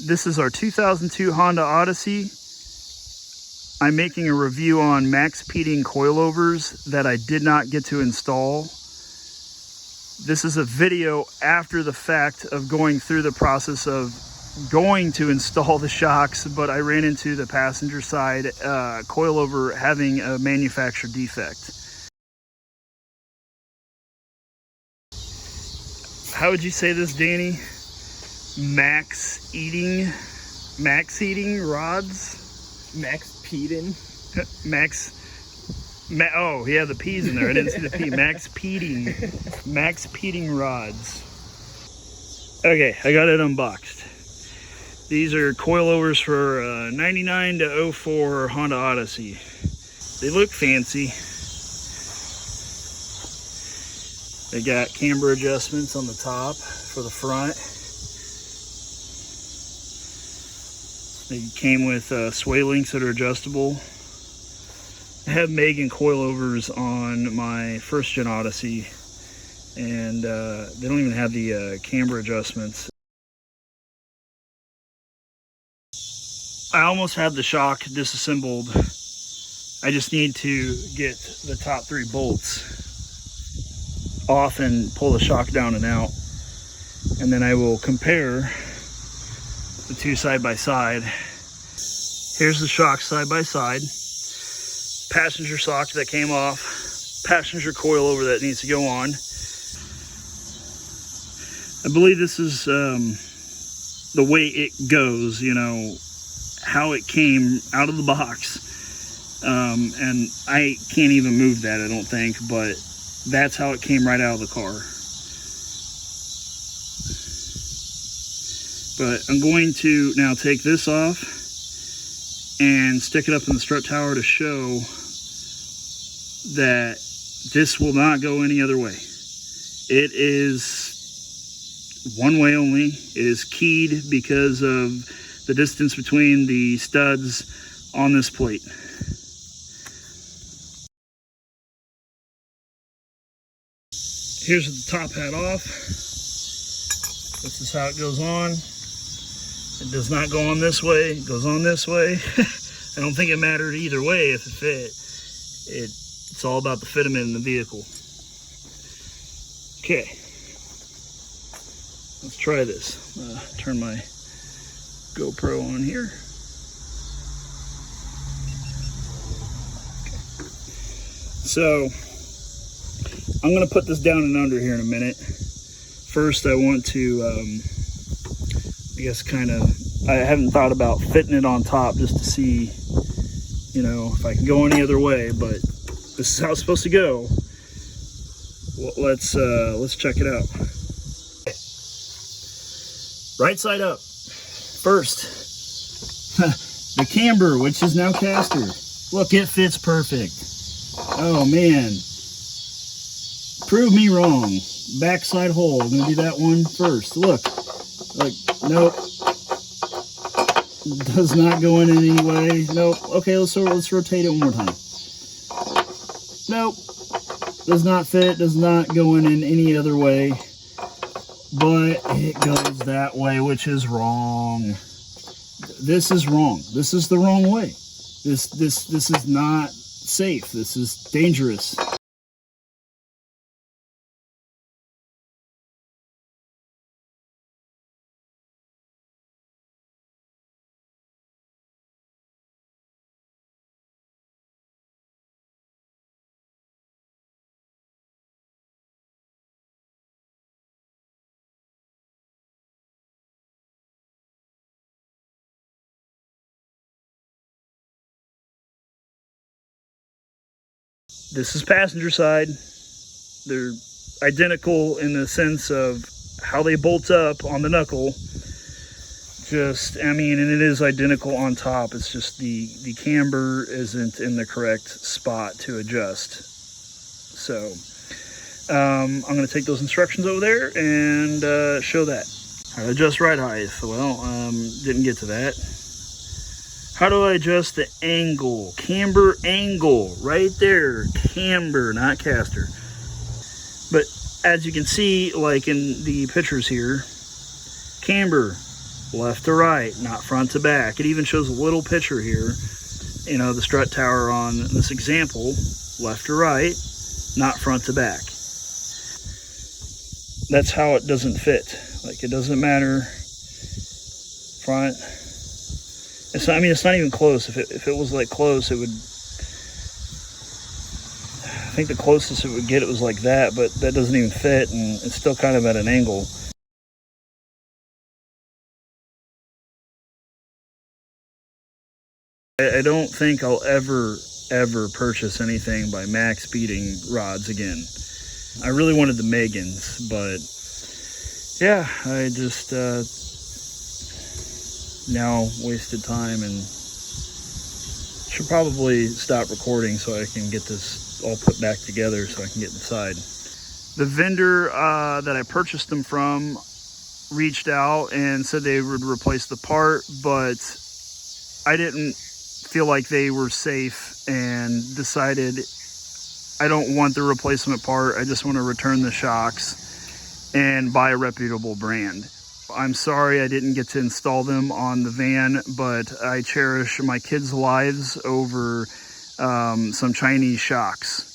This is our 2002 Honda Odyssey. I'm making a review on Maxpeeding coilovers that I did not get to install. This is a video after the fact of going through the process of going to install the shocks, but I ran into the passenger side coilover having a manufacturer defect. How would you say this, Danny? Maxpeedingrods? Oh yeah, the P's in there. I didn't see the P. Maxpeedingrods. Okay, I got it unboxed. These are coilovers for 99 to 04 Honda Odyssey. They look fancy. They got camber adjustments on the top for the front. They came with sway links that are adjustable. I have Megan coilovers on my first gen Odyssey, and they don't even have the camber adjustments. I almost have the shock disassembled. I just need to get the top 3 bolts off and pull the shock down and out, and then I will compare the 2 side by side. Here's the shock side by side, passenger shock that came off, passenger coilover that needs to go on. I believe this is the way it goes, you know, how it came out of the box. And I can't even move that, I don't think, but that's how it came right out of the car. But I'm going to now take this off and stick it up in the strut tower to show that this will not go any other way. It is one way only. It is keyed because of the distance between the studs on this plate. Here's the top hat off. This is how it goes on. It does not go on this way, it goes on this way. I don't think it mattered either way if it fit. It's all about the fitment in the vehicle. Okay, let's try this. Turn my GoPro on here. Okay. So, I'm going to put this down and under here in a minute. First, I want to, I guess I haven't thought about fitting it on top just to see, you know, if I can go any other way, but this is how it's supposed to go. Well, let's check it out. Right side up. First, the camber, which is now caster. Look, it fits perfect. Oh man. Prove me wrong. Backside hole. I'm gonna do that one first. Look. Like, nope. Does not go in any way. Nope. Okay, let's rotate it one more time. Nope. Does not fit. Does not go in any other way. But it goes that way, which is wrong. This is wrong. This is the wrong way. This is not safe. This is dangerous. This is passenger side. They're identical in the sense of how they bolt up on the knuckle. I mean, and it is identical on top. It's just the camber isn't in the correct spot to adjust. So I'm going to take those instructions over there and show that. How to adjust ride height. Well, didn't get to that. How do I adjust the angle? Camber angle, right there. Camber, not caster. But as you can see, like in the pictures here, camber, left to right, not front to back. It even shows a little picture here, you know, the strut tower on this example, left to right, not front to back. That's how it doesn't fit. Like, it doesn't matter front. It's not, I mean, it's not even close. If it was like close, it would, I think the closest it would get, it was like that, but that doesn't even fit, and it's still kind of at an angle. I don't think I'll ever purchase anything by Maxpeedingrods again. I really wanted the Megans, but yeah, I just now wasted time and should probably stop recording so I can get this all put back together so I can get inside. The vendor that I purchased them from reached out and said they would replace the part, but I didn't feel like they were safe and decided I don't want the replacement part. I just want to return the shocks and buy a reputable brand. I'm sorry I didn't get to install them on the van, but I cherish my kids' lives over some Chinese shocks.